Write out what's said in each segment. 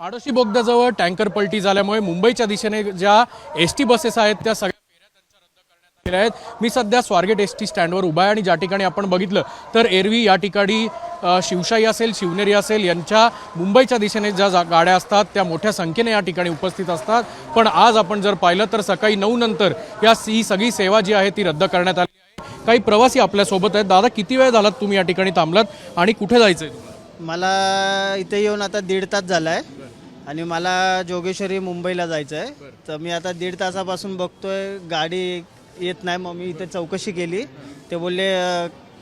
Adoshi बोगद्याजवळ tanker पलटी झाल्यामुळे मुंबईच्या दिशेने ज्या एसटी बसेस आहेत त्या सगळ्या फेऱ्या त्यांच्या रद्द करण्यात आलेल्या आहेत। मी सध्या स्वारगेट एसटी स्टँडवर उभा आहे आणि ज्या ठिकाणी आपण बघितलं तर एरवी या ठिकाणी शिवशाही असेल, शिवनेरी असेल यांच्या मुंबईच्या दिशेने ज्या गाड्या असतात त्या मोठ्या संख्येने या ठिकाणी उपस्थित असतात। पण आज आपण जर पाहिलं तर सकाळी 9 नंतर ही सगळी सेवा जी आहे ती रद्द करण्यात आली आहे। काही प्रवासी आपल्या सोबत आहेत। दादा, किती वेळ झालात तुम्ही या ठिकाणी थांबलात आणि कुठे जायचंय तुम्हाला? मला इथे येऊन आता 1.5 तास झाला आहे आणि मला जोगेश्वरी मुंबईला जायचं आहे। तर मी आता 1.5 तासापासून बघतोय गाडी येत नाही। मग मी इथे चौकशी केली, ते बोलले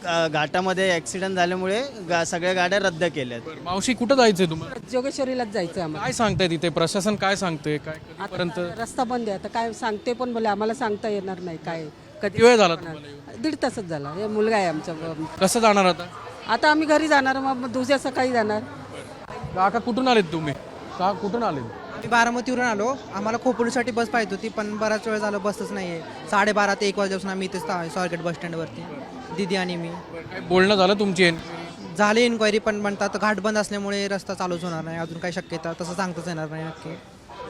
घाटामध्ये ॲक्सिडेंट झाल्यामुळे सगळ्या गाड्या रद्द केल्यात। मावशी, कुठं जायचंय तुम्हाला? जोगेश्वरीलाच जायचं आम्हाला। काय सांगताय तिथे प्रशासन, काय सांगते, काय कधीपर्यंत? रस्ता बंद आहे आता, काय सांगते पण बोले आम्हाला सांगता येणार नाही काय किती वेळ झाला तुम्हाला येऊन? 1.5 तासच झाला। हे मुलगा आहे आमचा। कसं जाणार आता? आता आम्ही घरी जाणार, मग दुसऱ्या सकाळी जाणार। काका, कुठून आलेत तुम्ही? का कुठून आलेत? आम्ही बारामतीवरून आलो। आम्हाला खोपोलीसाठी बस पाहिजे होती, पण बराच वेळ झालं बसच नाही आहे। 12:30 ते 1 वाजल्यापासून आम्ही इथेच स्वारगेट बस स्टँडवरती, दीदी आणि मी। काय बोलणं झालं तुमची? झाली इन्क्वायरी, पण म्हणतात घाट बंद असल्यामुळे रस्ता चालूच होणार नाही। अजून काही शक्यता तसं सांगताच येणार नाही नक्की।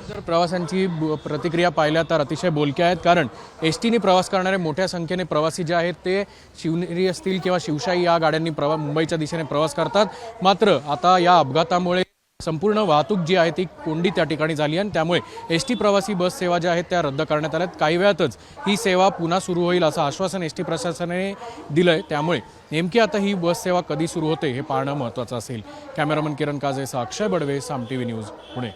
जर प्रवाशांची प्रतिक्रिया पाहिल्या तर अतिशय बोलक्या आहेत, कारण एस टीने प्रवास करणारे मोठ्या संख्येने प्रवासी जे आहेत ते शिवनेरी असतील किंवा शिवशाही या गाड्यांनी मुंबईच्या दिशेने प्रवास करतात। मात्र आता या अपघातामुळे संपूर्ण वाहतूक जी आहे ती कोंडी त्या ठिकाणी झाली आणि त्यामुळे एस टी प्रवासी बस सेवा ज्या आहेत त्या रद्द करण्यात आल्यात। काही वेळातच ही सेवा पुन्हा सुरू होईल असं आश्वासन एस टी प्रशासनाने दिलंय। त्यामुळे नेमकी आता ही बस सेवा कधी सुरू होते हे पाहणं महत्त्वाचं असेल। कॅमेरामन किरण काजेसह अक्षय बडवे, साम टीव्ही न्यूज, पुणे।